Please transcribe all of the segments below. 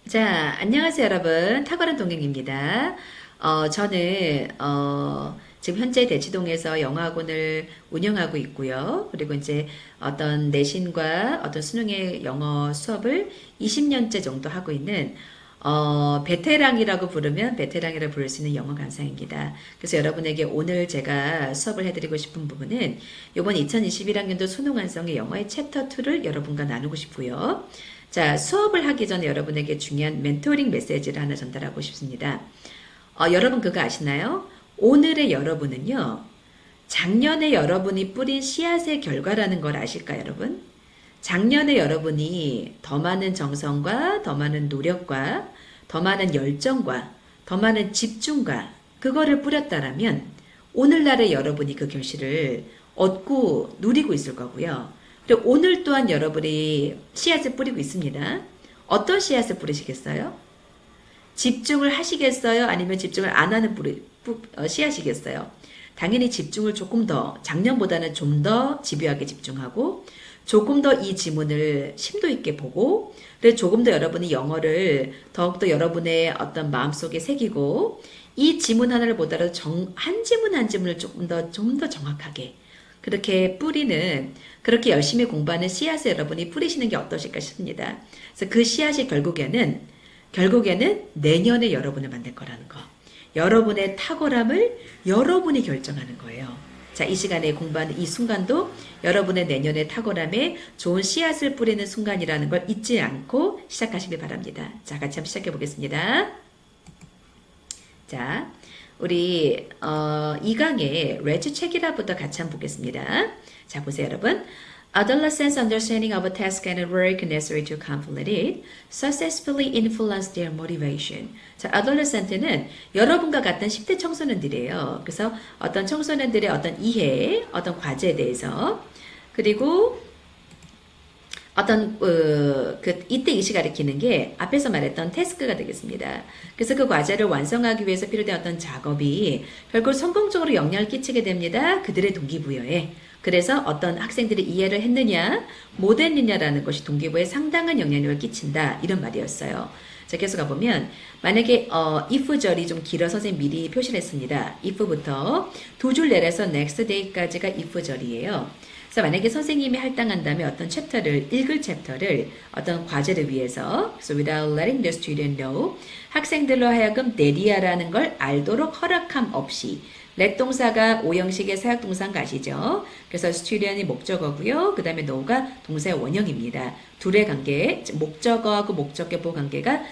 자, 안녕하세요, 여러분. 탁월한 동행입니다. 저는, 지금 현재 대치동에서 영어학원을 운영하고 있고요. 그리고 이제 어떤 내신과 어떤 수능의 영어 수업을 20년째 정도 하고 있는, 베테랑이라고 부르면 베테랑이라고 부를 수 있는 영어 강사입니다. 그래서 여러분에게 오늘 제가 수업을 해드리고 싶은 부분은 이번 2021학년도 수능 완성의 영어의 챕터 2를 여러분과 나누고 싶고요. 자, 수업을 하기 전에 여러분에게 중요한 멘토링 메시지를 하나 전달하고 싶습니다. 여러분 그거 아시나요? 오늘의 여러분은요, 작년에 여러분이 뿌린 씨앗의 결과라는 걸 아실까요, 여러분? 작년에 여러분이 더 많은 정성과 더 많은 노력과 더 많은 열정과 더 많은 집중과 그거를 뿌렸다라면 오늘날의 여러분이 그 결실을 얻고 누리고 있을 거고요. 그리고 오늘 또한 여러분이 씨앗을 뿌리고 있습니다. 어떤 씨앗을 뿌리시겠어요? 집중을 하시겠어요? 아니면 집중을 안 하는 씨앗이겠어요? 당연히 집중을 조금 더, 작년보다는 좀 더 집요하게 집중하고, 조금 더 이 지문을 심도 있게 보고, 그리고 조금 더 여러분이 영어를 더욱더 여러분의 어떤 마음속에 새기고, 이 지문 하나를 보더라도 한 지문 한 지문을 좀 더 정확하게, 그렇게 뿌리는, 그렇게 열심히 공부하는 씨앗을 여러분이 뿌리시는 게 어떠실까 싶습니다. 그래서 그 씨앗이 결국에는 내년에 여러분을 만들 거라는 거. 여러분의 탁월함을 여러분이 결정하는 거예요. 자, 이 시간에 공부하는 이 순간도 여러분의 내년의 탁월함에 좋은 씨앗을 뿌리는 순간이라는 걸 잊지 않고 시작하시길 바랍니다. 자, 같이 한번 시작해 보겠습니다. 자, 우리 2강의 레지 책이라부터 같이 한번 보겠습니다. 자, 보세요, 여러분. Adolescents' understanding of a task and work necessary to complete it successfully influence their motivation. 자, adolescent는 여러분과 같은 10대 청소년들이에요. 그래서 어떤 청소년들의 어떤 이해, 어떤 과제에 대해서 그리고 어떤 이때 이시 가리키는 게 앞에서 말했던 태스크가 되겠습니다. 그래서 그 과제를 완성하기 위해서 필요된 어떤 작업이 결국 성공적으로 영향을 끼치게 됩니다. 그들의 동기부여에. 그래서 어떤 학생들이 이해를 했느냐, 못했느냐라는 것이 동기부여에 상당한 영향력을 끼친다. 이런 말이었어요. 자, 계속 가보면 만약에 if 절이 좀 길어 선생님 미리 표시를 했습니다. if부터 두 줄 내려서 next day까지가 if 절이에요. 그래서 만약에 선생님이 할당한다면 어떤 읽을 챕터를 어떤 과제를 위해서 그래서 without letting the student know 학생들로 하여금 내리아라는 걸 알도록 허락함 없이 let 동사가 오형식의 사역동사인 거 아시죠? 그래서 student이 목적어고요. 그 다음에 know가 동사의 원형입니다. 둘의 관계, 목적어하고 목적격보 관계가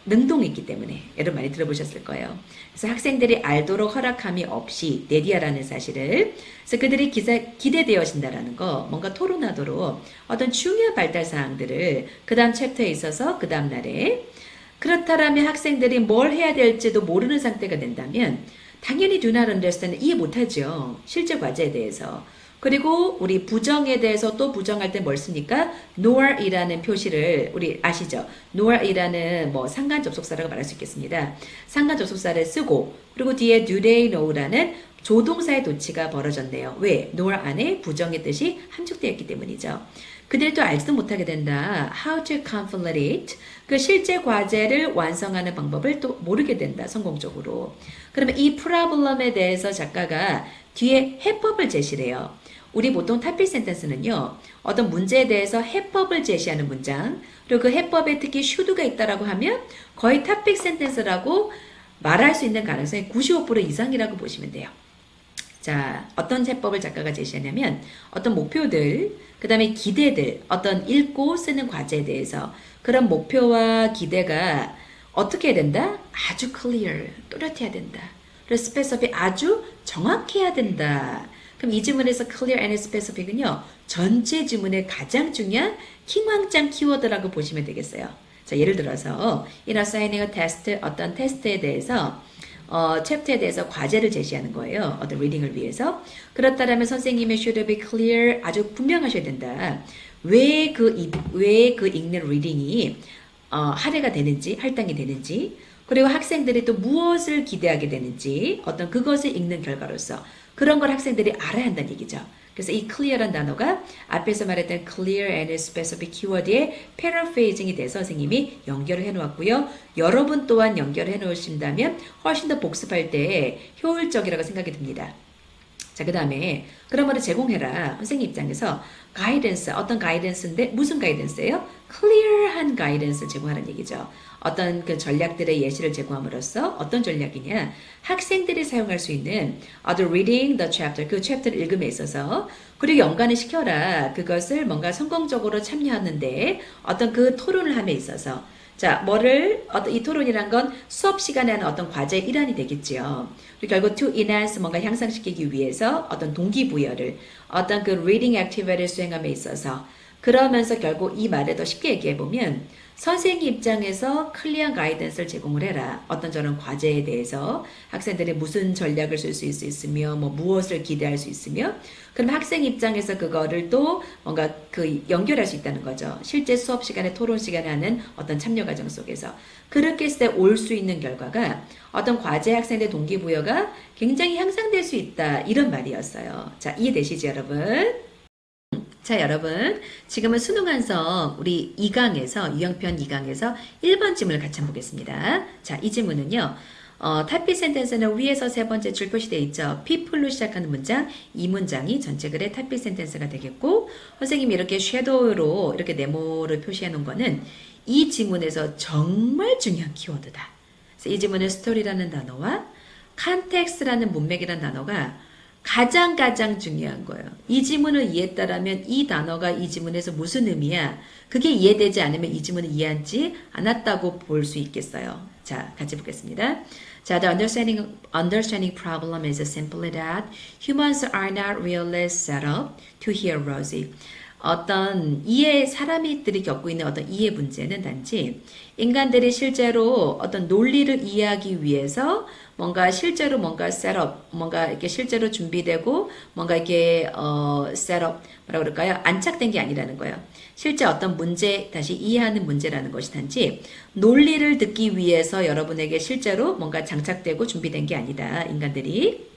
능동이 있기 때문에 여러분 많이 들어보셨을 거예요. 그래서 학생들이 알도록 허락함이 없이 내리아라는 사실을 그래서 그들이 기대되어진다라는 거 뭔가 토론하도록 어떤 중요한 발달 사항들을 그 다음 챕터에 있어서 그 다음 날에 그렇다라면 학생들이 뭘 해야 될지도 모르는 상태가 된다면 당연히 do not understand 이해 못하죠. 실제 과제에 대해서. 그리고 우리 부정에 대해서 또 부정할 때 뭘 씁니까? nor이라는 표시를 우리 아시죠? nor이라는 뭐 상관 접속사라고 말할 수 있겠습니다. 상관 접속사를 쓰고 그리고 뒤에 do they know라는 조동사의 도치가 벌어졌네요. 왜? nor 안에 부정의 뜻이 함축되어 있기 때문이죠. 그들도 알지도 못하게 된다. How to complete it. 그 실제 과제를 완성하는 방법을 또 모르게 된다. 성공적으로. 그러면 이 프로블럼에 대해서 작가가 뒤에 해법을 제시를 해요. 우리 보통 타필 센텐스는요. 어떤 문제에 대해서 해법을 제시하는 문장 그리고 그 해법에 특히 should가 있다라고 하면 거의 타픽 센텐스라고 말할 수 있는 가능성이 95% 이상이라고 보시면 돼요. 자, 어떤 해법을 작가가 제시하냐면 어떤 목표들, 그 다음에 기대들, 어떤 읽고 쓰는 과제에 대해서 그런 목표와 기대가 어떻게 해야 된다? 아주 clear, 또렷해야 된다. 그리고 specific, 아주 정확해야 된다. 그럼 이 지문에서 clear and specific은요. 전체 지문의 가장 중요한 킹왕짱 키워드라고 보시면 되겠어요. 자, 예를 들어서 in assigning a test, 어떤 테스트에 대해서 챕터에 대해서 과제를 제시하는 거예요. 어떤 리딩을 위해서. 그렇다면 선생님의 should be clear 아주 분명하셔야 된다. 왜 그 읽는 리딩이 할애가 되는지, 할당이 되는지, 그리고 학생들이 또 무엇을 기대하게 되는지, 어떤 그것을 읽는 결과로서 그런 걸 학생들이 알아야 한다는 얘기죠. 그래서 이 clear란 단어가 앞에서 말했던 clear and specific 키워드에 패러프레이징이 돼서 선생님이 연결을 해놓았고요. 여러분 또한 연결을 해놓으신다면 훨씬 더 복습할 때 효율적이라고 생각이 듭니다. 자, 그 다음에 그러므로 제공해라. 선생님 입장에서 가이던스, 어떤 가이던스인데 무슨 가이던스예요? 클리어한 가이던스를 제공하라는 얘기죠. 어떤 그 전략들의 예시를 제공함으로써 어떤 전략이냐? 학생들이 사용할 수 있는 the reading the chapter, 그 챕터를 읽음에 있어서 그리고 연관을 시켜라. 그것을 뭔가 성공적으로 참여하는데 어떤 그 토론을 함에 있어서 자, 이 토론이란 건 수업 시간에 하는 어떤 과제의 일환이 되겠지요. 그리고 결국 to enhance 뭔가 향상시키기 위해서 어떤 동기부여를, 어떤 그 reading activity를 수행함에 있어서 그러면서 결국 이 말을 더 쉽게 얘기해보면 선생님 입장에서 클리어한 가이던스를 제공을 해라. 어떤 저런 과제에 대해서 학생들이 무슨 전략을 쓸 수 있으며 뭐 무엇을 기대할 수 있으며 그럼 학생 입장에서 그거를 또 뭔가 그 연결할 수 있다는 거죠. 실제 수업 시간에 토론 시간에 하는 어떤 참여 과정 속에서 그렇게 했을 때 올 수 있는 결과가 어떤 과제 학생의 동기부여가 굉장히 향상될 수 있다. 이런 말이었어요. 자, 이해되시죠, 여러분? 자, 여러분, 지금은 수능 완성 우리 2강에서 유형편 2강에서 1번 질문을 같이 한번 보겠습니다. 자, 이 질문은요. 타피 센텐스는 위에서 세 번째 줄 표시되어 있죠. people로 시작하는 문장, 이 문장이 전체 글의 타피 센텐스가 되겠고 선생님이 이렇게 섀도우로 이렇게 네모를 표시해 놓은 거는 이 지문에서 정말 중요한 키워드다. 그래서 이 지문의 스토리라는 단어와 컨텍스트라는 문맥이라는 단어가 가장 중요한 거예요. 이 지문을 이해했다라면 이 단어가 이 지문에서 무슨 의미야? 그게 이해되지 않으면 이 지문을 이해하지 않았다고 볼 수 있겠어요. 자, 같이 보겠습니다. 자, the understanding problem is simply that humans are not really set up to hear Rosie. 어떤 사람들이 겪고 있는 어떤 이해 문제는 단지 인간들이 실제로 어떤 논리를 이해하기 위해서 뭔가 실제로 뭔가 셋업, 뭔가 이렇게 실제로 준비되고 뭔가 이렇게 셋업, 뭐라 그럴까요? 안착된 게 아니라는 거예요. 실제 어떤 문제, 다시 이해하는 문제라는 것이 단지 논리를 듣기 위해서 여러분에게 실제로 뭔가 장착되고 준비된 게 아니다. 인간들이.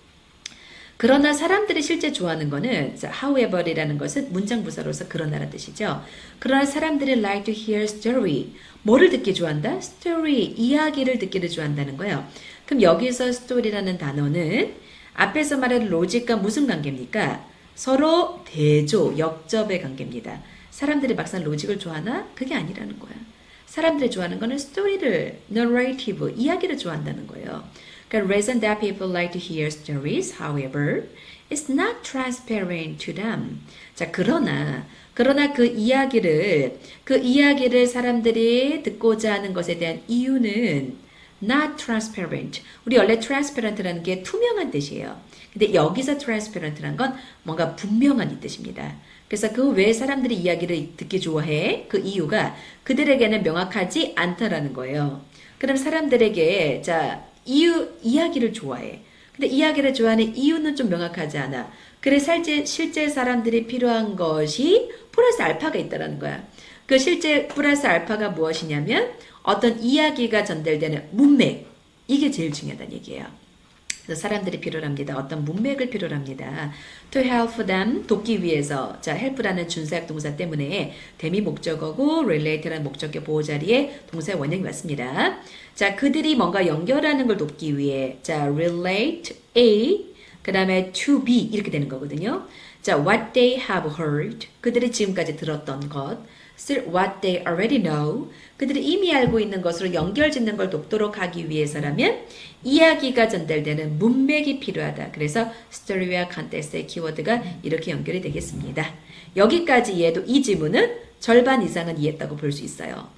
그러나 사람들이 실제 좋아하는 거는 however이라는 것은 문장 부사로서 그러나라는 뜻이죠. 그러나 사람들이 like to hear story. 뭐를 듣기 좋아한다? story, 이야기를 듣기를 좋아한다는 거예요. 그럼 여기서 story라는 단어는 앞에서 말한 로직과 무슨 관계입니까? 서로 대조, 역접의 관계입니다. 사람들이 막상 로직을 좋아하나? 그게 아니라는 거야. 사람들이 좋아하는 거는 스토리를, narrative, 이야기를 좋아한다는 거예요. The reason that people like to hear stories, however, is not transparent to them. 자, 그러나 그 이야기를 사람들이 듣고자 하는 것에 대한 이유는 not transparent. 우리 원래 transparent라는 게 투명한 뜻이에요. 근데 여기서 transparent라는 건 뭔가 분명한 이 뜻입니다. 그래서 그 왜 사람들이 이야기를 듣기 좋아해? 그 이유가 그들에게는 명확하지 않다라는 거예요. 그럼 사람들에게 이야기를 좋아해. 근데 이야기를 좋아하는 이유는 좀 명확하지 않아. 그래 실제 사람들이 필요한 것이 플러스 알파가 있다라는 거야. 그 실제 플러스 알파가 무엇이냐면 어떤 이야기가 전달되는 문맥. 이게 제일 중요하다는 얘기예요. 그래서 사람들이 필요로 합니다. 어떤 문맥을 필요로 합니다. To help them, 돕기 위해서. 자, help라는 준사역 동사 때문에 대미 목적어고 relate라는 목적격 보호 자리에 동사의 원형이 왔습니다. 자, 그들이 뭔가 연결하는 걸 돕기 위해 자, relate A, 그 다음에 to be 이렇게 되는 거거든요. 자, what they have heard, 그들이 지금까지 들었던 것. what they already know, 그들이 이미 알고 있는 것으로 연결짓는 걸 돕도록 하기 위해서라면 이야기가 전달되는 문맥이 필요하다. 그래서 story와 context의 키워드가 이렇게 연결이 되겠습니다. 여기까지 이해도 이 지문은 절반 이상은 이해했다고 볼 수 있어요.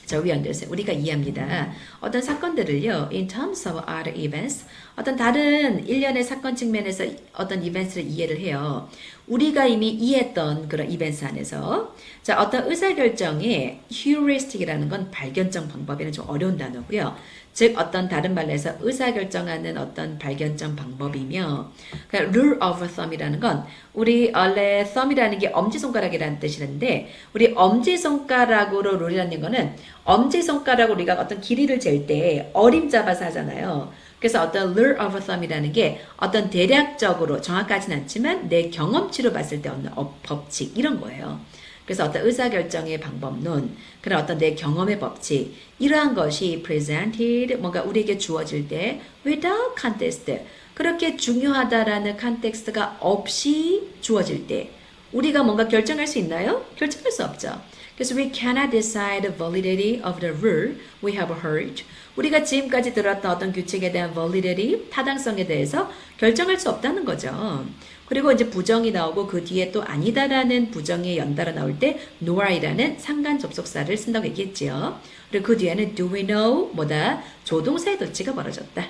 자, we understand. 우리가 이해합니다. 어떤 사건들을요, in terms of other events, 어떤 다른 일련의 사건 측면에서 어떤 이벤트를 이해를 해요. 우리가 이미 이해했던 그런 이벤트 안에서 자, 어떤 의사결정의 heuristic이라는 건 발견점 방법에는 좀 어려운 단어고요. 즉 어떤 다른 말로 해서 의사결정하는 어떤 발견점 방법이며 그러니까 rule of thumb이라는 건 우리 원래 thumb이라는 게 엄지손가락이라는 뜻이는데 우리 엄지손가락으로 룰이라는 거는 엄지손가락으로 우리가 어떤 길이를 잴 때 어림 잡아서 하잖아요. 그래서 어떤 rule of thumb이라는 게 어떤 대략적으로 정확하진 않지만 내 경험치로 봤을 때 얻는 법칙 이런 거예요. 그래서 어떤 의사결정의 방법론, 그런 어떤 내 경험의 법칙, 이러한 것이 presented, 뭔가 우리에게 주어질 때 without context, 그렇게 중요하다라는 컨텍스트가 없이 주어질 때 우리가 뭔가 결정할 수 있나요? 결정할 수 없죠. 그래서 we cannot decide the validity of the rule we have heard. 우리가 지금까지 들었던 어떤 규칙에 대한 validity, 타당성에 대해서 결정할 수 없다는 거죠. 그리고 이제 부정이 나오고 그 뒤에 또 아니다라는 부정이 연달아 나올 때 nor이라는 상관 접속사를 쓴다고 얘기했지요. 그리고 그 뒤에는 do we know 뭐다 조동사의 덧치가 벌어졌다.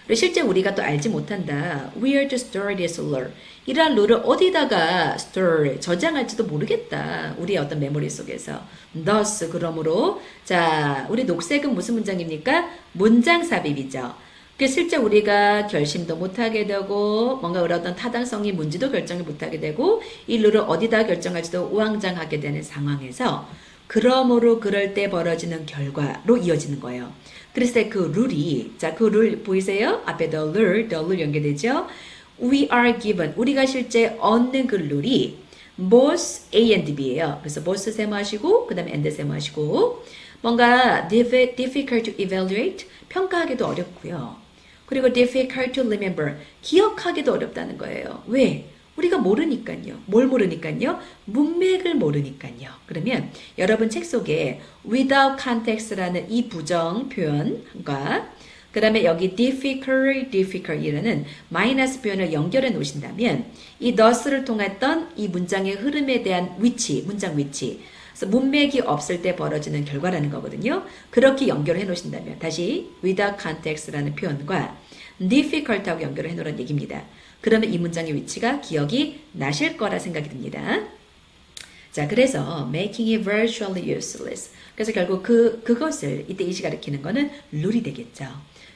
그리고 실제 우리가 또 알지 못한다. Where to store this lure? 이러한 룰을 어디다가 store, 저장할지도 모르겠다. 우리의 어떤 메모리 속에서. Thus, 그러므로 자, 우리 녹색은 무슨 문장입니까? 문장 삽입이죠. 그 실제 우리가 결심도 못하게 되고 뭔가 우리 어떤 타당성이 뭔지도 결정을 못하게 되고 이 룰을 어디다 결정할지도 우왕장하게 되는 상황에서 그러므로 그럴 때 벌어지는 결과로 이어지는 거예요. 그래서 그 룰이 자, 그 룰 보이세요? 앞에 the rule 연결되죠? We are given 우리가 실제 얻는 그 룰이 both A and B예요. 그래서 both 세모하시고 그 다음에 and 세모하시고 뭔가 difficult to evaluate 평가하기도 어렵고요. 그리고 difficult to remember 기억하기도 어렵다는 거예요. 왜? 우리가 모르니까요. 뭘 모르니까요? 문맥을 모르니까요. 그러면 여러분 책 속에 without context라는 이 부정 표현과 그 다음에 여기 difficult이라는 마이너스 표현을 연결해 놓으신다면 이 thus를 통했던 이 문장의 흐름에 대한 위치, 문장 위치 그래서 문맥이 없을 때 벌어지는 결과라는 거거든요. 그렇게 연결해 놓으신다면 다시 without context라는 표현과 difficult하고 연결을 해 놓으라는 얘기입니다. 그러면 이 문장의 위치가 기억이 나실 거라 생각이 듭니다. 자, 그래서 making it virtually useless. 그래서 결국 그것을 이때 이시 가리키는 거는 룰이 되겠죠.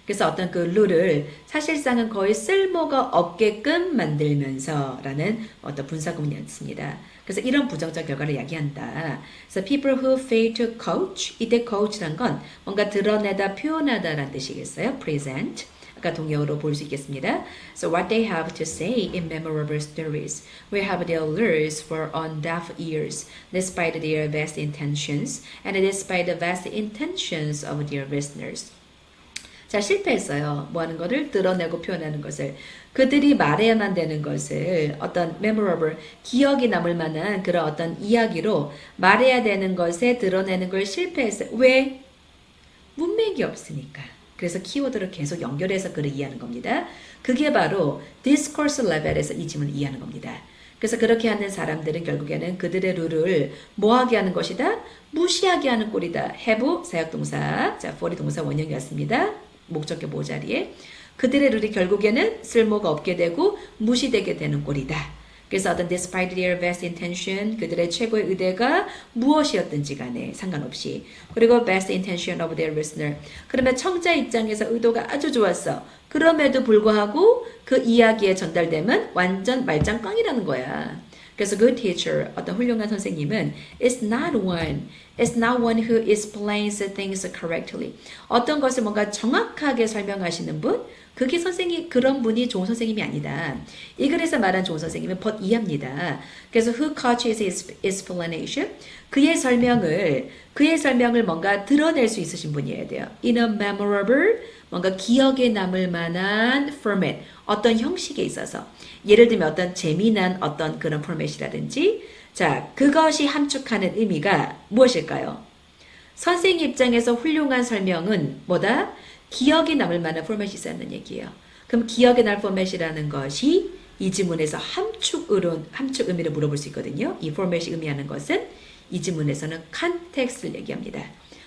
그래서 어떤 그 룰을 사실상은 거의 쓸모가 없게끔 만들면서라는 어떤 분사 구문이었습니다. 그래서 이런 부정적 결과를 이야기한다. 그래서 people who fail to coach, 이때 coach란 건 뭔가 드러내다, 표현하다라는 뜻이겠어요. present. 아까 동의어로 볼 수 있겠습니다. So what they have to say in memorable stories will have their lures for on deaf ears, despite their best intentions and despite the best intentions of their listeners. 자, 실패했어요. 뭐 하는 거를 드러내고 표현하는 것을. 그들이 말해야만 되는 것을 어떤 memorable, 기억이 남을 만한 그런 어떤 이야기로 말해야 되는 것에 드러내는 걸 실패했어요. 왜? 문맥이 없으니까. 그래서 키워드를 계속 연결해서 글을 이해하는 겁니다. 그게 바로 discourse level에서 이 지문을 이해하는 겁니다. 그래서 그렇게 하는 사람들은 결국에는 그들의 룰을 뭐하게 하는 것이다? 무시하게 하는 꼴이다. have, 사역동사, 자, for이 동사 원형이었습니다. 목적격 모자리에. 그들의 룰이 결국에는 쓸모가 없게 되고 무시되게 되는 꼴이다. 그래서 어떤 despite their best intention, 그들의 최고의 의대가 무엇이었든지 간에 상관없이. 그리고 best intention of their listener. 그러면 청자 입장에서 의도가 아주 좋았어. 그럼에도 불구하고 그 이야기에 전달되면 완전 말짱꽝이라는 거야. 그래서 good teacher, 어떤 훌륭한 선생님은 is not one who explains things correctly. 어떤 것을 뭔가 정확하게 설명하시는 분? 그게 선생님, 그런 분이 좋은 선생님이 아니다. 이 글에서 말한 좋은 선생님은 but 이합니다. 그래서 who catches his explanation? 그의 설명을 뭔가 드러낼 수 있으신 분이어야 돼요. In a memorable, 뭔가 기억에 남을 만한 format, 어떤 형식에 있어서. 예를 들면 어떤 재미난 어떤 그런 포맷이라든지, 자, 그것이 함축하는 의미가 무엇일까요? 선생님 입장에서 훌륭한 설명은 뭐다? 기억에 남을 만한 포맷이 있었는 얘기예요. 그럼 기억에 날 포맷이라는 것이 이 지문에서 함축 의미를 물어볼 수 있거든요. 이 포맷이 의미하는 것은 이 지문에서는 컨텍스트를 얘기합니다.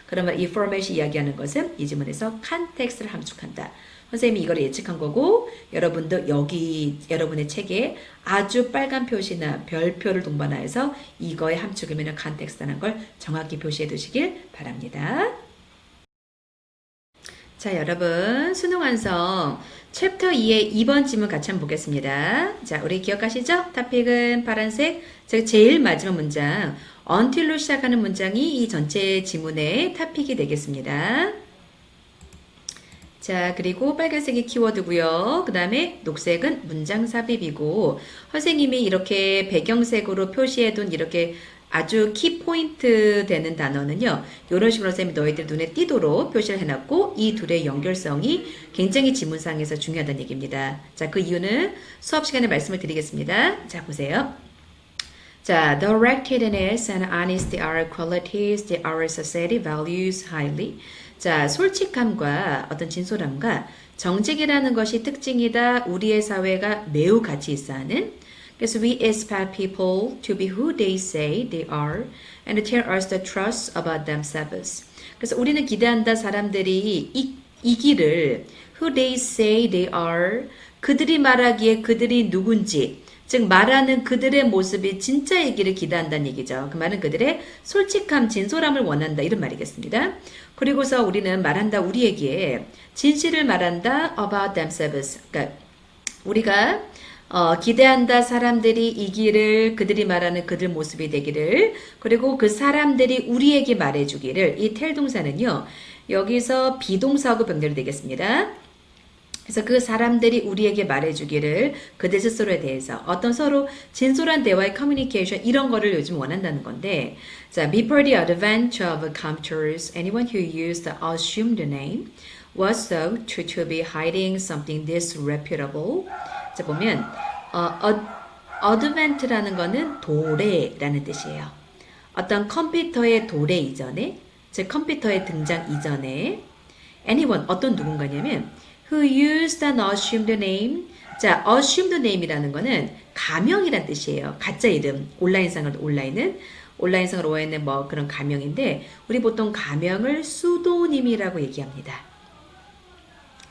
그러면 이 포맷이 이야기하는 것은 이 지문에서 컨텍스트를 함축한다. 선생님이 이걸 예측한 거고 여러분도 여기 여러분의 책에 아주 빨간 표시나 별표를 동반하여서 이거의 함축 의미는 컨텍스트라는 걸 정확히 표시해 두시길 바랍니다. 자, 여러분 수능 완성 챕터 2의 2번 지문 같이 한번 보겠습니다. 자, 우리 기억하시죠? 토픽은 파란색, 제일 마지막 문장 until로 시작하는 문장이 이 전체 지문의 토픽이 되겠습니다. 자, 그리고 빨간색이 키워드고요. 그 다음에 녹색은 문장 삽입이고 선생님이 이렇게 배경색으로 표시해둔 이렇게 아주 키포인트 되는 단어는요. 이런 식으로 선생님이 너희들 눈에 띄도록 표시를 해놨고 이 둘의 연결성이 굉장히 지문상에서 중요하다는 얘기입니다. 자, 그 이유는 수업 시간에 말씀을 드리겠습니다. 자, 보세요. 자, the directness and honesty are qualities that our society values highly. 자, 솔직함과 어떤 진솔함과 정직이라는 것이 특징이다. 우리의 사회가 매우 가치 있어 하는. 그래서 we expect people to be who they say they are and tell us the truth about themselves. 그래서 우리는 기대한다. 사람들이 이기를 who they say they are 그들이 말하기에 그들이 누군지 즉 말하는 그들의 모습이 진짜이기를 기대한다는 얘기죠. 그 말은 그들의 솔직함, 진솔함을 원한다 이런 말이겠습니다. 그리고서 우리는 말한다 우리에게 진실을 말한다 about themselves. 그러니까 우리가 기대한다 사람들이 이기를 그들이 말하는 그들 모습이 되기를 그리고 그 사람들이 우리에게 말해주기를 이 tell 동사는요. 여기서 비동사하고 병렬이 되겠습니다. 그래서 그 사람들이 우리에게 말해주기를 그들 스스로에 대해서 어떤 서로 진솔한 대화의 커뮤니케이션 이런 거를 요즘 원한다는 건데 자, before the advent of computers, anyone who used the assumed name was thought to be hiding something disreputable. 자, 보면 advent라는 거는 도래라는 뜻이에요. 어떤 컴퓨터의 도래 이전에 즉 컴퓨터의 등장 이전에 anyone 어떤 누군가냐면 who used an assumed name. 자, assumed name이라는 거는 가명이란 뜻이에요. 가짜 이름. 온라인상으로 오해는 뭐 그런 가명인데 우리 보통 가명을 수도님이라고 얘기합니다.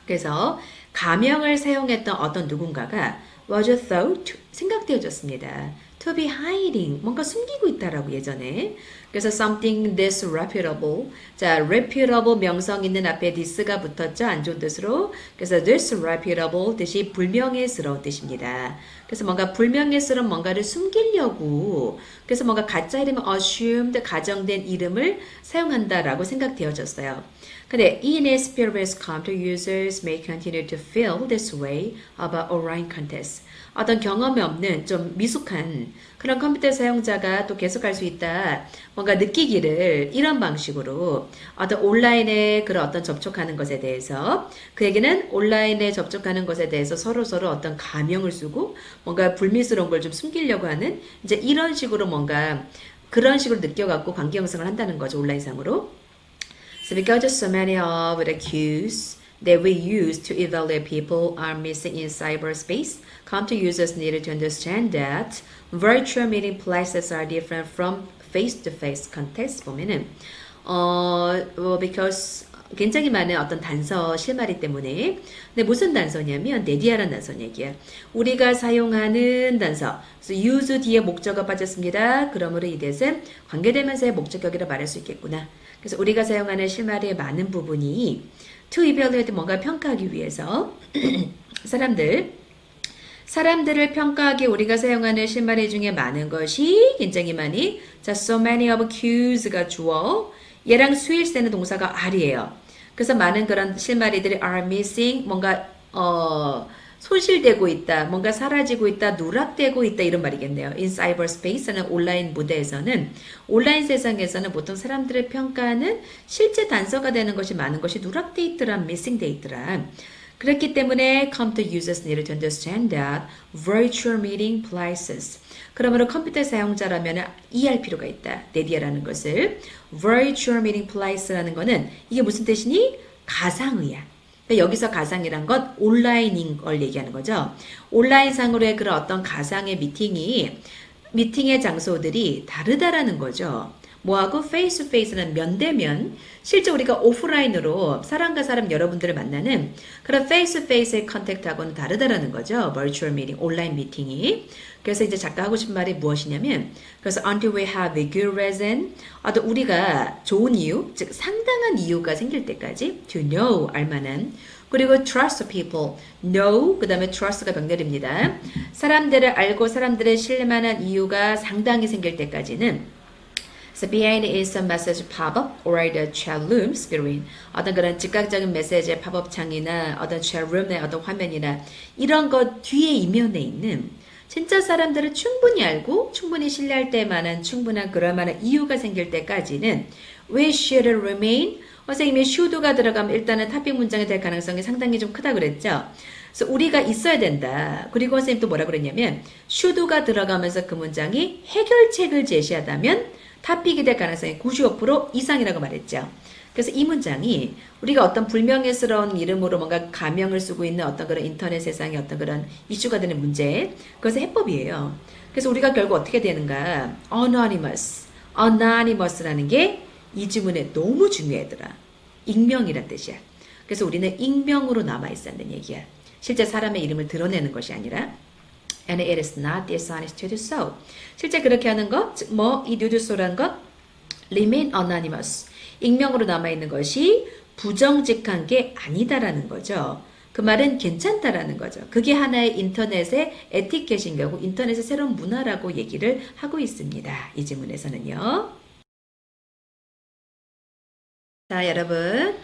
그래서 가명을 사용했던 어떤 누군가가 was thought 생각되어졌습니다. to be hiding 뭔가 숨기고 있다라고 예전에 그래서 something disreputable 자 reputable 명성 있는 앞에 this가 붙었죠 안 좋은 뜻으로 그래서 disreputable 뜻이 불명예스러운 뜻입니다. 그래서 뭔가 불명예스러운 뭔가를 숨기려고 그래서 뭔가 가짜 이름을 assumed 가정된 이름을 사용한다라고 생각되어졌어요. 근데 inexperienced computer users may continue to feel this way about online contests. 어떤 경험이 없는 좀 미숙한 그런 컴퓨터 사용자가 또 계속할 수 있다. 뭔가 느끼기를 이런 방식으로 어떤 온라인에 그런 어떤 접촉하는 것에 대해서 그에게는 온라인에 접촉하는 것에 대해서 서로 어떤 가명을 쓰고 뭔가 불미스러운 걸 좀 숨기려고 하는 이제 이런 식으로 뭔가 그런 식으로 느껴갖고 관계 형성을 한다는 거죠 온라인상으로. So because so many of the cues that we use to evaluate people are missing in cyberspace, computer users needed to understand that virtual meeting places are different from face-to-face context. 보면은 because 굉장히 많은 어떤 단서 실마리 때문에 근데 무슨 단서냐면 네디아라는 단서 얘기야. 우리가 사용하는 단서 그래서 use 뒤에 목적어가 빠졌습니다. 그러므로 이 뜻은 관계대명사의 목적격이라 말할 수 있겠구나. 그래서 우리가 사용하는 실마리의 많은 부분이 to evaluate 뭔가 평가하기 위해서 사람들을 평가하기 우리가 사용하는 실마리 중에 많은 것이 굉장히 많이 자 so many of cues가 주어 얘랑 수일세는 동사가 are이에요. 그래서 많은 그런 실마리들이 are missing 뭔가 손실되고 있다, 뭔가 사라지고 있다, 누락되고 있다 이런 말이겠네요. In cyberspace는 온라인 무대에서는 온라인 세상에서는 보통 사람들을 평가하는 실제 단서가 되는 것이 많은 것이 누락돼 있더라, missing 돼 있더라. 그렇기 때문에 computer users needed to understand that virtual meeting places. 그러므로 컴퓨터 사용자라면 이해할 필요가 있다. 네디아라는 것을 virtual meeting place라는 거는 이게 무슨 뜻이니? 가상의야. 그러니까 여기서 가상이란 건 온라인인 걸 얘기하는 거죠. 온라인상으로의 그런 어떤 가상의 미팅의 장소들이 다르다라는 거죠. 뭐하고 페이스 투 페이스는 면대면 실제 우리가 오프라인으로 사람과 사람 여러분들을 만나는 그런 페이스 투 페이스의 컨택트하고는 다르다라는 거죠. 버추얼 미팅, 온라인 미팅이. 그래서 이제 작가 하고 싶은 말이 무엇이냐면 그래서 until we have a good reason 어떤 우리가 좋은 이유, 즉 상당한 이유가 생길 때까지 to know, 알만한 그리고 trust people, know, 그 다음에 trust가 병렬입니다. 사람들을 알고 사람들의 신뢰만한 이유가 상당히 생길 때까지는 So behind instant message pop-up or the chat room screen 어떤 그런 즉각적인 메시지의 팝업 창이나 어떤 chat room의 어떤 화면이나 이런 것 뒤에 이면에 있는 진짜 사람들을 충분히 알고 충분히 신뢰할 때만한 충분한 그럴 만한 이유가 생길 때까지는 we should remain 선생님이 should가 들어가면 일단은 탑픽 문장이 될 가능성이 상당히 좀 크다 그랬죠. 그래서 우리가 있어야 된다. 그리고 선생님 또 뭐라 그랬냐면 should가 들어가면서 그 문장이 해결책을 제시하다면 탑픽이 될 가능성이 95% 이상이라고 말했죠. 그래서 이 문장이 우리가 어떤 불명예스러운 이름으로 뭔가 가명을 쓰고 있는 어떤 그런 인터넷 세상의 어떤 그런 이슈가 되는 문제, 그것의 해법이에요. 그래서 우리가 결국 어떻게 되는가? anonymous라는 게 이 지문에 너무 중요하더라. 익명이란 뜻이야. 그래서 우리는 익명으로 남아있었다는 얘기야. 실제 사람의 이름을 드러내는 것이 아니라 and it is not dishonest to do so. 실제 그렇게 하는 것, 즉 이 do so라는 것 remain anonymous. 익명으로 남아있는 것이 부정직한 게 아니다라는 거죠. 그 말은 괜찮다라는 거죠. 그게 하나의 인터넷의 에티켓인 거고 인터넷의 새로운 문화라고 얘기를 하고 있습니다. 이 지문에서는요. 자, 여러분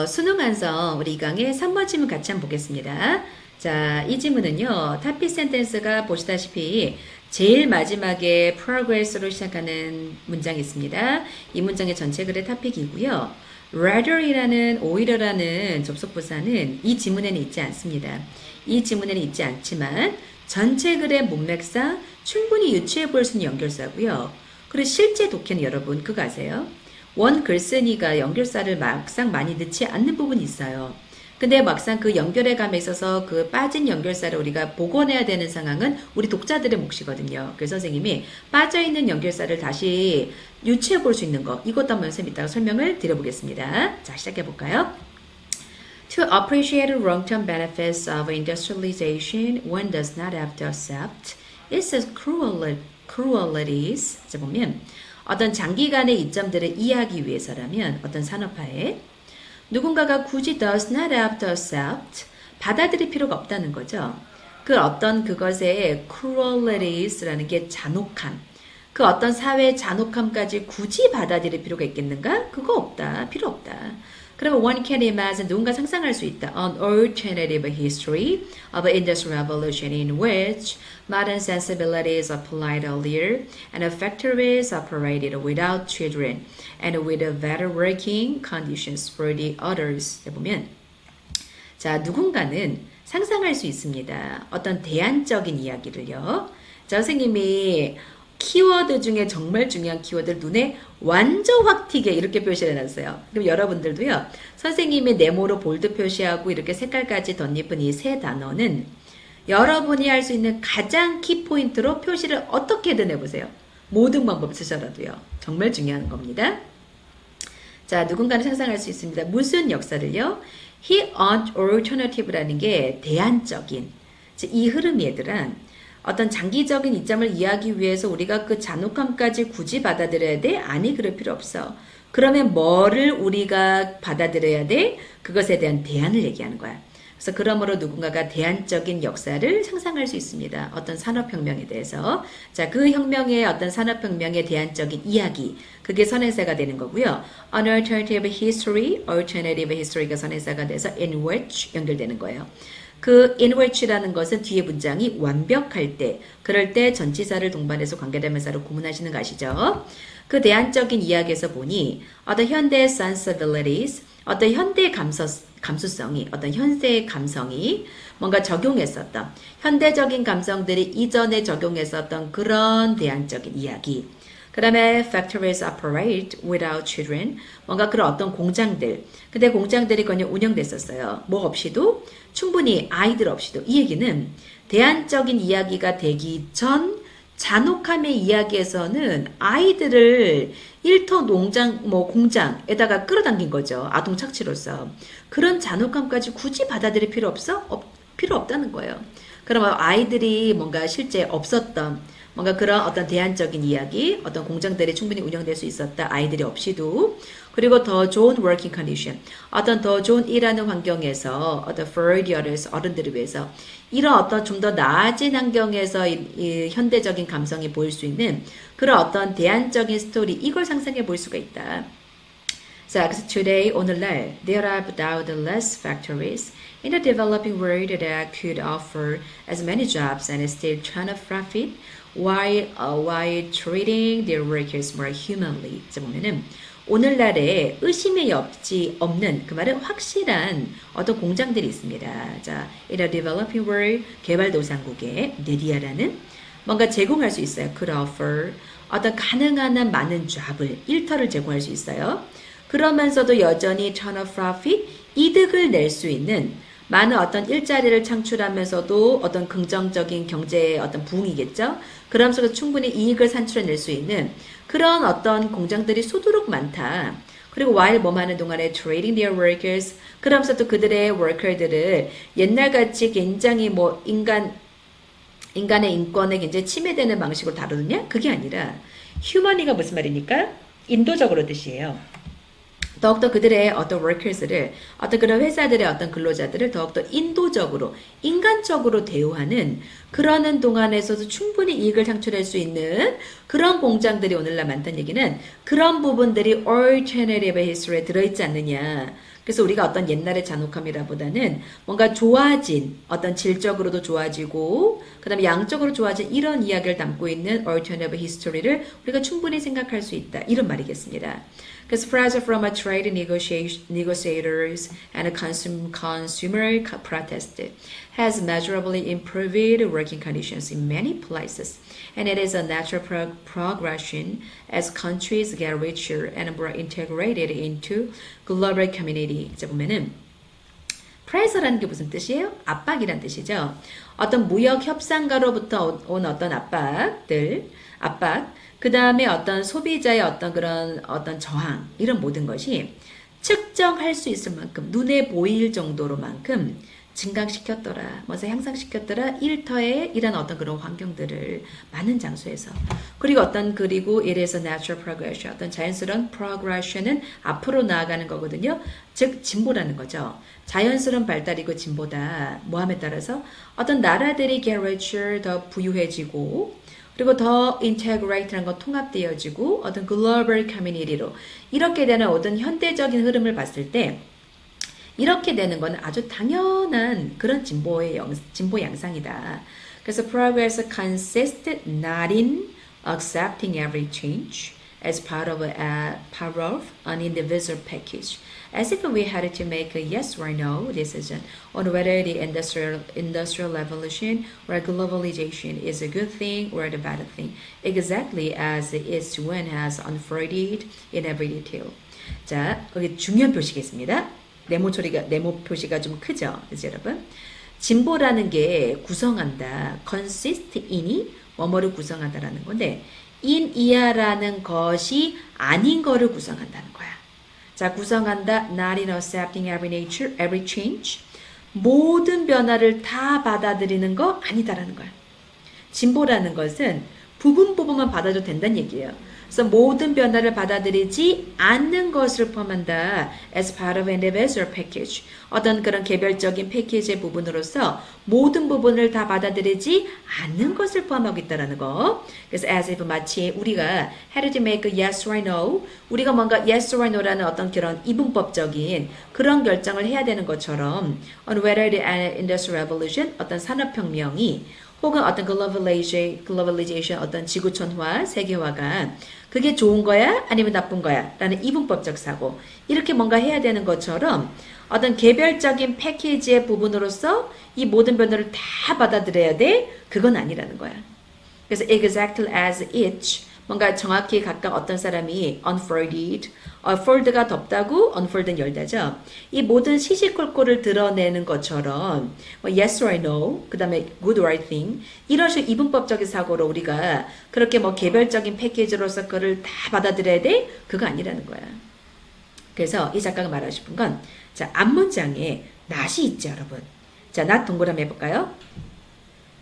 수능 완성 우리 이 강의 3번 지문 같이 한번 보겠습니다. 자, 이 지문은요. 탑픽 센텐스가 보시다시피 제일 마지막에 progress로 시작하는 문장이 있습니다. 이 문장의 전체 글의 탑픽이고요. rather이라는 오히려라는 접속부사는 이 지문에는 있지 않습니다. 이 지문에는 있지 않지만 전체 글의 문맥상 충분히 유추해 볼 수 있는 연결사고요. 그리고 실제 독해는 여러분 그거 아세요? 원 글쓴이가 연결사를 막상 많이 넣지 않는 부분이 있어요. 근데 막상 그 연결의 감에 있어서 그 빠진 연결사를 우리가 복원해야 되는 상황은 우리 독자들의 몫이거든요. 그래서 선생님이 빠져있는 연결사를 다시 유추해 볼 수 있는 거 이것도 한번 선생님 이따가 설명을 드려보겠습니다. 자, 시작해 볼까요? To appreciate the long-term benefits of industrialization, one does not have to accept its cruelties. 자, 보면 어떤 장기간의 이점들을 이해하기 위해서라면 어떤 산업화에 누군가가 굳이 does not have to accept 받아들일 필요가 없다는 거죠. 그 어떤 그것의 cruelties라는 게 잔혹함, 그 어떤 사회의 잔혹함까지 굳이 받아들일 필요가 있겠는가? 그거 없다. 필요 없다. 그러면 one can imagine 누군가 상상할 수 있다. An alternative history of industrial revolution in which modern sensibilities applied earlier and factories operated without children and with better working conditions for the others. 보면 자, 누군가는 상상할 수 있습니다. 어떤 대안적인 이야기를요. 자, 선생님이 키워드 중에 정말 중요한 키워드를 눈에 완전 확 튀게 이렇게 표시를 해놨어요. 그럼 여러분들도요. 선생님이 네모로 볼드 표시하고 이렇게 색깔까지 덧입은 이 세 단어는 여러분이 할 수 있는 가장 키포인트로 표시를 어떻게든 해보세요. 모든 방법 쓰셔라도요. 정말 중요한 겁니다. 자, 누군가는 상상할 수 있습니다. 무슨 역사를요? He alternative라는 게 대안적인 이 흐름이 얘들아 어떤 장기적인 이점을 이해하기 위해서 우리가 그 잔혹함까지 굳이 받아들여야 돼? 아니, 그럴 필요 없어. 그러면 뭐를 우리가 받아들여야 돼? 그것에 대한 대안을 얘기하는 거야. 그래서 그러므로 누군가가 대안적인 역사를 상상할 수 있습니다. 어떤 산업혁명에 대해서. 자, 그 혁명의 어떤 산업혁명의 대안적인 이야기. 그게 선행사가 되는 거고요. An alternative history, alternative history가 선행사가 돼서 in which 연결되는 거예요. 그 in which라는 것은 뒤에 문장이 완벽할 때, 그럴 때 전치사를 동반해서 관계대명사로 구문하시는 거 아시죠? 그 대안적인 이야기에서 보니 어떤 현대 sensibilities, 어떤 현대 감수성이, 어떤 현대의 감성이 뭔가 적용했었던 현대적인 감성들이 이전에 적용했었던 그런 대안적인 이야기. 그 다음에 factories operate without children. 뭔가 그런 어떤 공장들. 근데 공장들이 그냥 운영됐었어요. 뭐 없이도 충분히 아이들 없이도. 이 얘기는 대안적인 이야기가 되기 전 잔혹함의 이야기에서는 아이들을 일터 농장, 공장에다가 끌어당긴 거죠. 아동 착취로서. 그런 잔혹함까지 굳이 받아들일 필요 없어? 필요 없다는 거예요. 그러면 아이들이 뭔가 실제 없었던 뭔가 그런 어떤 대안적인 이야기, 어떤 공장들이 충분히 운영될 수 있었다. 아이들이 없이도. 그리고 더 좋은 working condition, 어떤 더 좋은 일하는 환경에서, 어떤 for the others, 어른들을 위해서, 이런 어떤 좀 더 나아진 환경에서 이 현대적인 감성이 보일 수 있는 그런 어떤 대안적인 스토리, 이걸 상상해 볼 수가 있다. 자, 그래서 today, 오늘날, there are doubtless factories in the developing world that could offer as many jobs and still turn a profit while treating their workers more humanly. 자, 보면은, 오늘날에 의심이 없는, 그 말은 확실한 어떤 공장들이 있습니다. 자, in a developing world, 개발도상국에, 네디아라는 뭔가 제공할 수 있어요. could offer, 어떤 가능한 한 많은 잡을, 일터를 제공할 수 있어요. 그러면서도 여전히 turn a profit, 이득을 낼 수 있는 많은 어떤 일자리를 창출하면서도 어떤 긍정적인 경제의 어떤 부흥이겠죠. 그러면서 충분히 이익을 산출해낼 수 있는 그런 어떤 공장들이 수두룩 많다. 그리고 while 뭐 하는 동안에 trading their workers, 그러면서 또 그들의 워커들을 옛날같이 굉장히 뭐 인간의 인권에 굉장히 침해되는 방식으로 다루느냐? 그게 아니라 휴머니가 무슨 말입니까? 인도적으로 뜻이에요. 더욱더 그들의 어떤 workers를, 어떤 그런 회사들의 어떤 근로자들을 더욱더 인도적으로, 인간적으로 대우하는 그러는 동안에서도 충분히 이익을 창출할 수 있는 그런 공장들이 오늘날 많다는 얘기는 그런 부분들이 alternative history에 들어있지 않느냐. 그래서 우리가 어떤 옛날의 잔혹함이라보다는 뭔가 좋아진, 어떤 질적으로도 좋아지고, 그 다음에 양적으로 좋아진 이런 이야기를 담고 있는 alternative history를 우리가 충분히 생각할 수 있다. 이런 말이겠습니다. Because pressure from a trade negotiators and a consumer protest has measurably improved working conditions in many places, and it is a natural progression as countries get richer and more integrated into global community. 자, 보면은 pressure라는 게 무슨 뜻이에요? 압박이란 뜻이죠. 어떤 무역 협상가로부터 온 어떤 압박, 그 다음에 어떤 소비자의 어떤 그런 어떤 저항, 이런 모든 것이 측정할 수 있을 만큼, 눈에 보일 정도로만큼 증강시켰더라, 먼저 향상시켰더라, 일터에 이런 어떤 그런 환경들을 많은 장소에서. 그리고 이래서 natural progression, 어떤 자연스러운 progression은 앞으로 나아가는 거거든요. 즉, 진보라는 거죠. 자연스러운 발달이고 진보다. 뭐함에 따라서 어떤 나라들이 get richer, 더 부유해지고, 그리고 더 integrate라는 건 통합되어지고 어떤 global community로 이렇게 되는 어떤 현대적인 흐름을 봤을 때 이렇게 되는 건 아주 당연한 그런 진보 양상이다. 그래서 progress consists not in accepting every change as part of an individual package. As if we had to make a yes or no decision on whether the industrial revolution or globalization is a good thing or a bad thing, exactly as its when has unfolded in every detail. 자, 여기 중요한 표시겠습니다. 네모 표시가 좀 크죠, 그죠, 여러분? 진보라는 게 구성한다, consist in이 뭐뭐를 구성한다라는 건데, in 이하라는 것이 아닌 거를 구성한다는 거야. 자, 구성한다. Not in accepting every change. 모든 변화를 다 받아들이는 거 아니다라는 거야. 진보라는 것은 부분만 받아도 된다는 얘기예요. 그래서 모든 변화를 받아들이지 않는 것을 포함한다. As part of an individual package. 어떤 그런 개별적인 패키지의 부분으로서 모든 부분을 다 받아들이지 않는 것을 포함하고 있다는 거. 그래서 as if 마치 우리가 had to make a yes or no. 우리가 뭔가 yes or no라는 어떤 그런 이분법적인 그런 결정을 해야 되는 것처럼 on whether the industrial revolution, 어떤 산업혁명이 혹은 어떤 globalization, 어떤 지구촌화, 세계화가 그게 좋은 거야? 아니면 나쁜 거야? 라는 이분법적 사고. 이렇게 뭔가 해야 되는 것처럼 어떤 개별적인 패키지의 부분으로서 이 모든 변화를 다 받아들여야 돼? 그건 아니라는 거야. 그래서 exactly as each, 뭔가 정확히 각각 어떤 사람이 unfolded, fold가 덮다고 unfold는 열다죠. 이 모든 시시콜콜을 드러내는 것처럼 yes or no, 그 다음에 good or thing, 이런 식의 이분법적인 사고로 우리가 그렇게 뭐 개별적인 패키지로서 그걸 다 받아들여야 돼? 그거 아니라는 거야. 그래서 이 작가가 말하고 싶은 건, 자, 앞문장에 not이 있죠, 여러분. 자, not 동그라미 해볼까요?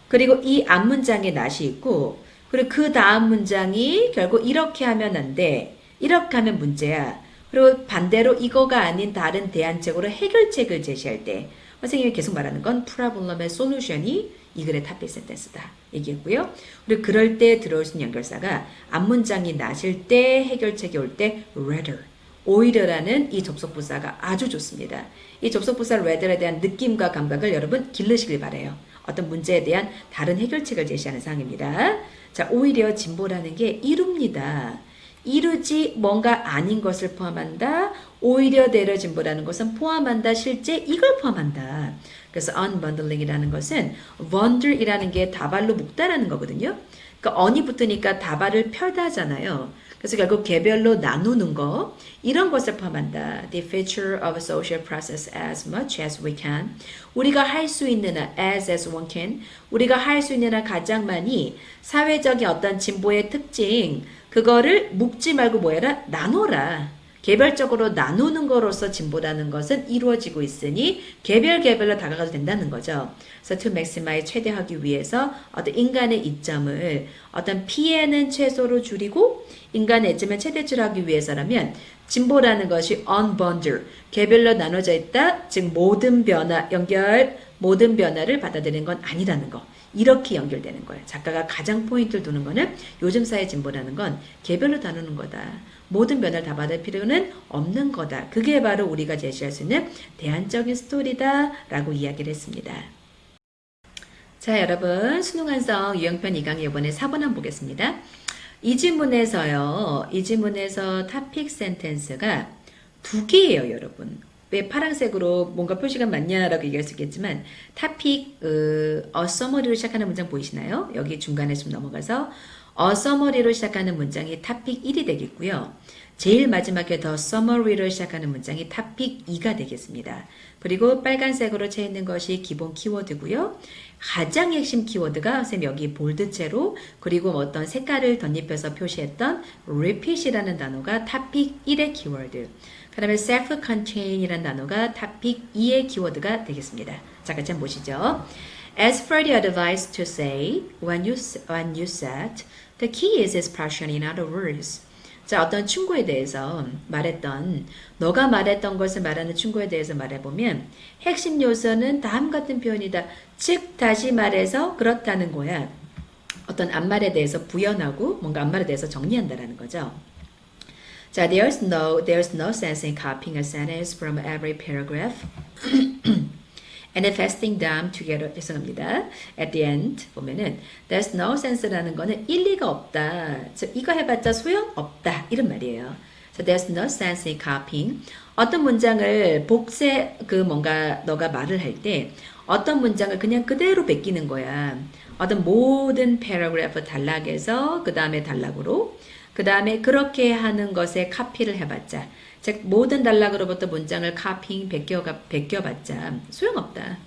그리고 이 앞문장에 not이 있고, 그리고 그 다음 문장이 결국 이렇게 하면 안 돼. 이렇게 하면 문제야. 그리고 반대로 이거가 아닌 다른 대안책으로 해결책을 제시할 때 선생님이 계속 말하는 건 프로블럼의 솔루션이 이 글의 탑픽 센텐스다 얘기했고요. 그리고 그럴 때 들어올 수 있는 연결사가 앞문장이 나실 때 해결책이 올 때 rather 오히려라는 이 접속부사가 아주 좋습니다. 이 접속부사 rather에 대한 느낌과 감각을 여러분 기르시길 바래요. 어떤 문제에 대한 다른 해결책을 제시하는 상황입니다. 자, 오히려 진보라는 게 이룹니다. 이루지 뭔가 아닌 것을 포함한다. 오히려 대려 진보라는 것은 포함한다. 실제 이걸 포함한다. 그래서 unbundling이라는 것은 wonder이라는 게 다발로 묶다라는 거거든요. 그러니까 on이 붙으니까 다발을 펴다잖아요. 그래서 결국 개별로 나누는 거 이런 것을 포함한다. The feature of a social process as much as we can. 우리가 할 수 있는 한 as one can. 우리가 할 수 있는 한 가장 많이 사회적인 어떤 진보의 특징 그거를 묶지 말고 뭐 해라? 나눠라. 개별적으로 나누는 거로서 진보라는 것은 이루어지고 있으니 개별로 다가가도 된다는 거죠. 그래서 to maximize 최대화하기 위해서 어떤 인간의 이점을 어떤 피해는 최소로 줄이고 인간의 이점을 최대치하기 위해서라면 진보라는 것이 unbundle 개별로 나눠져 있다. 즉 모든 변화 모든 변화를 받아들이는 건 아니라는 거. 이렇게 연결되는 거예요. 작가가 가장 포인트를 두는 거는 요즘 사회 진보라는 건 개별로 다루는 거다. 모든 변화를 다 받을 필요는 없는 거다. 그게 바로 우리가 제시할 수 있는 대안적인 스토리다 라고 이야기를 했습니다. 자, 여러분 수능 완성 유형편 2강의 이번에 4번 한번 보겠습니다. 이 지문에서 토픽 센텐스가 두 개예요, 여러분. 왜 파란색으로 뭔가 표시가 맞냐라고 얘기할 수 있겠지만 토픽 summary로 시작하는 문장 보이시나요? 여기 중간에 좀 넘어가서 summary로 시작하는 문장이 토픽 1이 되겠고요. 제일 마지막에 the summary로 시작하는 문장이 토픽 2가 되겠습니다. 그리고 빨간색으로 채 있는 것이 기본 키워드고요. 가장 핵심 키워드가 선생님 여기 볼드체로 그리고 어떤 색깔을 덧입혀서 표시했던 repeat이라는 단어가 토픽 1의 키워드. 그 다음에 self-contain이라는 단어가 토픽 2의 키워드가 되겠습니다. 자, 같이 한번 보시죠. As for the advice to say, when you said, the key is expression in other words. 자, 어떤 충고에 대해서 말했던, 너가 말했던 것을 말하는 충고에 대해서 말해보면 핵심 요소는 다음 같은 표현이다. 즉, 다시 말해서 그렇다는 거야. 어떤 앞말에 대해서 부연하고 뭔가 앞말에 대해서 정리한다라는 거죠. 자, there's no sense in copying a sentence from every paragraph and fasting them together. 죄송합니다. At the end 보면은 there's no sense라는 거는 일리가 없다. 즉 이거 해봤자 소용 없다 이런 말이에요. So there's no sense in copying. 어떤 문장을 뭔가 너가 말을 할 때 어떤 문장을 그냥 그대로 베끼는 거야. 어떤 모든 paragraph 단락에서 그 다음에 단락으로 그 다음에 그렇게 하는 것에 카피를 해봤자 즉 모든 단락으로부터 문장을 카피잉 베껴봤자 소용없다.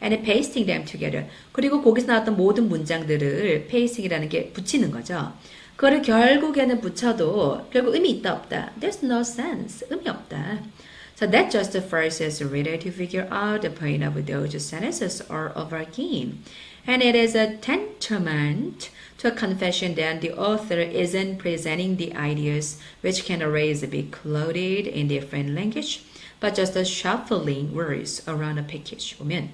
And pasting them together. 그리고 거기서 나왔던 모든 문장들을 pasting이라는 게 붙이는 거죠. 그거를 결국에는 붙여도 결국 의미 있다 없다. There's no sense. 의미 없다. So that just first as a reader to figure out the point of those sentences or of our game. And it is a tantamount to a confession that the author isn't presenting the ideas which can always be clothed in different language, but just shuffling words around a package. 보면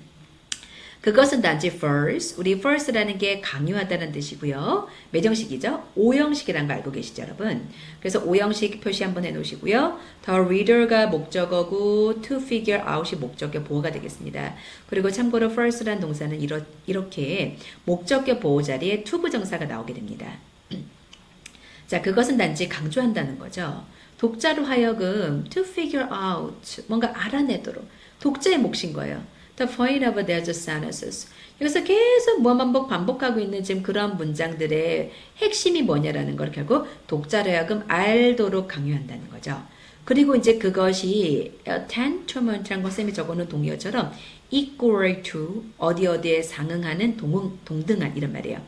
그것은 단지 first, 우리 first라는 게 강요하다는 뜻이고요. 몇 형식이죠? 5형식이라는 거 알고 계시죠, 여러분? 그래서 5형식 표시 한번 해놓으시고요. The reader가 목적어고 to figure out이 목적격 보호가 되겠습니다. 그리고 참고로 first라는 동사는 이렇게 목적격 보호 자리에 to 부정사가 나오게 됩니다. 자, 그것은 단지 강조한다는 거죠. 독자로 하여금 to figure out, 뭔가 알아내도록 독자의 몫인 거예요. The point of those sentences. 여기서 계속 반복하고 있는 지금 그런 문장들의 핵심이 뭐냐라는 걸 결국 독자로 하여금 알도록 강요한다는 거죠. 그리고 이제 그것이 tantamoun트라는 건 쌤이 적어놓은 동의어처럼 equal to 어디에 상응하는 동등한 이런 말이에요.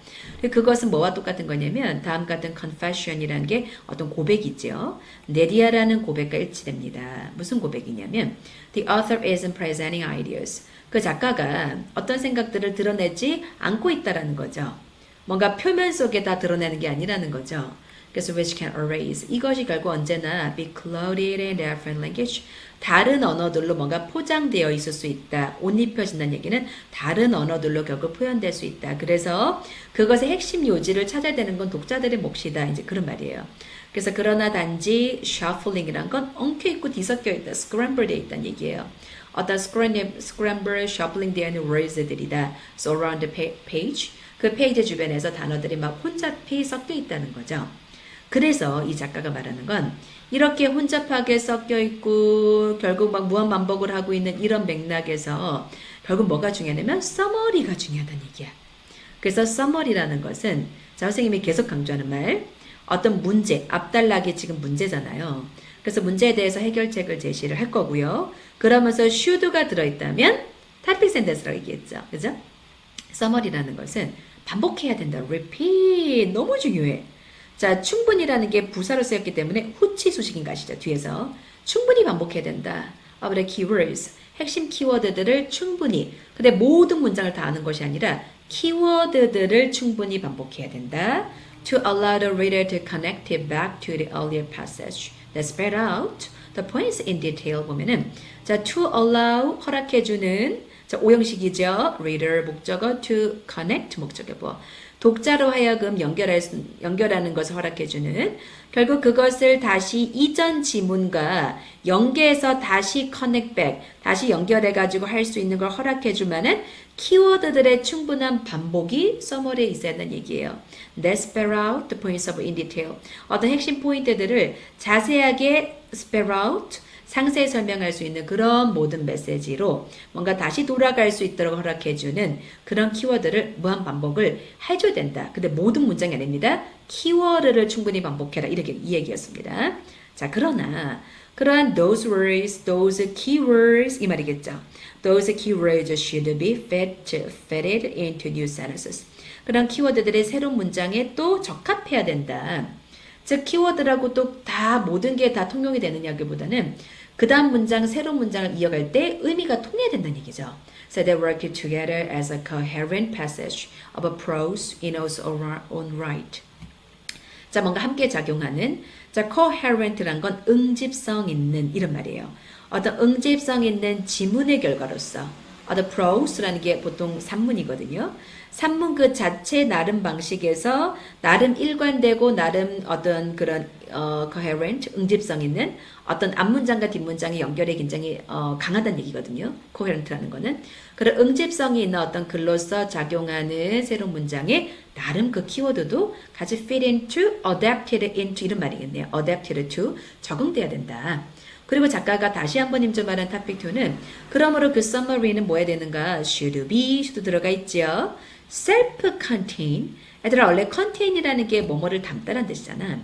그것은 뭐와 똑같은 거냐면 다음 같은 confession이라는 게 어떤 고백이죠. 네디아라는 고백과 일치됩니다. 무슨 고백이냐면 the author isn't presenting ideas. 그 작가가 어떤 생각들을 드러내지 않고 있다라는 거죠. 뭔가 표면 속에 다 드러내는 게 아니라는 거죠. 그래서 which can erase. 이것이 결국 언제나 be clouded in different language. 다른 언어들로 뭔가 포장되어 있을 수 있다. 옷 입혀진다는 얘기는 다른 언어들로 결국 표현될 수 있다. 그래서 그것의 핵심 요지를 찾아야 되는 건 독자들의 몫이다. 이제 그런 말이에요. 그래서 그러나 단지 shuffling이란 건 엉켜있고 뒤섞여 있다. scramble 되어 있다는 얘기예요. 어떤 scramble, shuffling 되어 있는 words들이다. So around the page. 그 페이지 주변에서 단어들이 막 혼잡히 섞여 있다는 거죠. 그래서 이 작가가 말하는 건 이렇게 혼잡하게 섞여 있고 결국 막 무한 반복을 하고 있는 이런 맥락에서 결국 뭐가 중요하냐면 서머리가 중요하다는 얘기야. 그래서 서머리라는 것은 자, 선생님이 계속 강조하는 말 어떤 문제, 앞달락이 지금 문제잖아요. 그래서 문제에 대해서 해결책을 제시를 할 거고요. 그러면서 should가 들어있다면 topic sentence라고 얘기했죠. 그죠? 서머리라는 것은 반복해야 된다. repeat. 너무 중요해. 자, 충분히라는 게 부사로 쓰였기 때문에 후치수식인 거 아시죠? 뒤에서. 충분히 반복해야 된다. Of the keywords. 핵심 키워드들을 충분히. 근데 모든 문장을 다 아는 것이 아니라 키워드들을 충분히 반복해야 된다. To allow the reader to connect it back to the earlier passage. That spelled out the points in detail 보면은 자, to allow 허락해주는 자, 오형식이죠. reader 목적어 to connect 목적어 뭐 독자로 하여금 연결하는 것을 허락해주는 결국 그것을 다시 이전 지문과 연계해서 다시 connect back 다시 연결해가지고 할 수 있는 걸 허락해줄 만한 키워드들의 충분한 반복이 서머리에 있어야 한다는 얘기예요. That spell out the points of in detail. 어떤 핵심 포인트들을 자세하게 spell out 상세히 설명할 수 있는 그런 모든 메시지로 뭔가 다시 돌아갈 수 있도록 허락해주는 그런 키워드를 무한 반복을 해줘야 된다. 근데 모든 문장이 아닙니다. 키워드를 충분히 반복해라. 이렇게 이 얘기였습니다. 자, 그러나 그러한 those words, those keywords 이 말이겠죠. Those keywords should be fitted into new sentences. 그런 키워드들의 새로운 문장에 또 적합해야 된다. 즉 키워드라고 또 다 모든 게 다 통용이 되느냐기보다는 그 다음 문장, 새로운 문장을 이어갈 때 의미가 통해야 된다는 얘기죠. So they work together as a coherent passage of a prose in its own right. 자, 뭔가 함께 작용하는 자, coherent란 건 응집성 있는 이런 말이에요. 어떤 응집성 있는 지문의 결과로서 어떤 prose라는 게 보통 산문이거든요. 산문 그 자체 나름 방식에서 나름 일관되고 나름 어떤 그런 coherent, 응집성 있는 어떤 앞문장과 뒷문장의 연결이 굉장히 강하다는 얘기거든요. coherent라는 거는. 그런 응집성이 있는 어떤 글로서 작용하는 새로운 문장에 나름 그 키워드도 같이 fit into, adapted into 이런 말이겠네요. adapted to, 적응돼야 된다. 그리고 작가가 다시 한번 임조말한 topic 2는 그러므로 그 summary는 뭐 해야 되는가? should be, should 들어가 있죠. self-contained. 얘들아 원래 contain이라는 게 뭐뭐를 담다라는 뜻이잖아.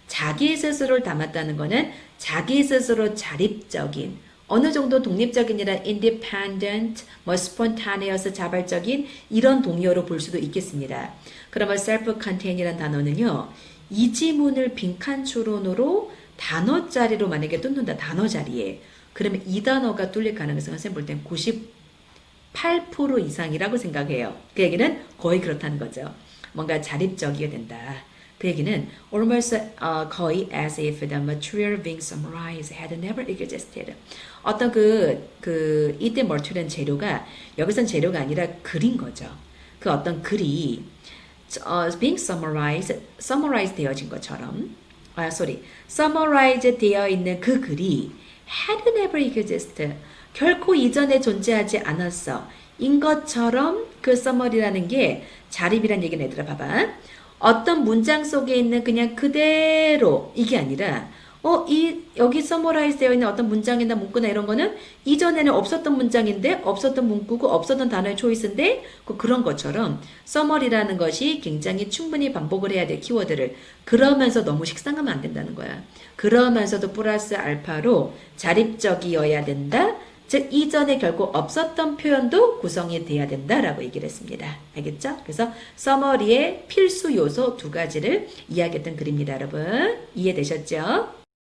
자기 스스로를 담았다는 거는 자기 스스로 자립적인 어느 정도 독립적인이란 independent, 뭐 spontaneous, 자발적인 이런 동의어로 볼 수도 있겠습니다. 그러면 self-contain이란 단어는요. 이 지문을 빈칸 추론으로 단어 자리로 만약에 뚫는다. 단어 자리에. 그러면 이 단어가 뚫릴 가능성은 선생님 볼 땐 98% 이상이라고 생각해요. 그 얘기는 거의 그렇다는 거죠. 뭔가 자립적이어야 된다. 그 얘기는 almost 거의 as if the material being summarized had never existed. 어떤 이때 material은 재료가 여기선 재료가 아니라 글인 거죠. 그 어떤 글이 being summarized 되어진 것처럼 summarize 되어 있는 그 글이 had never existed. 결코 이전에 존재하지 않았어. 인 것처럼 그 summary라는 게 자립이란 얘기는 얘들아 봐봐. 어떤 문장 속에 있는 그냥 그대로 이게 아니라 여기 summarize 되어 있는 어떤 문장이나 문구나 이런 거는 이전에는 없었던 문장인데 없었던 문구고 없었던 단어의 초이스인데 그런 것처럼 summary라는 것이 굉장히 충분히 반복을 해야 될 키워드를 그러면서 너무 식상하면 안 된다는 거야. 그러면서도 플러스 알파로 자립적이어야 된다. 즉 이전에 결국 없었던 표현도 구성이 돼야 된다라고 얘기를 했습니다. 알겠죠? 그래서 서머리의 필수 요소 두 가지를 이야기했던 글입니다. 여러분 이해되셨죠?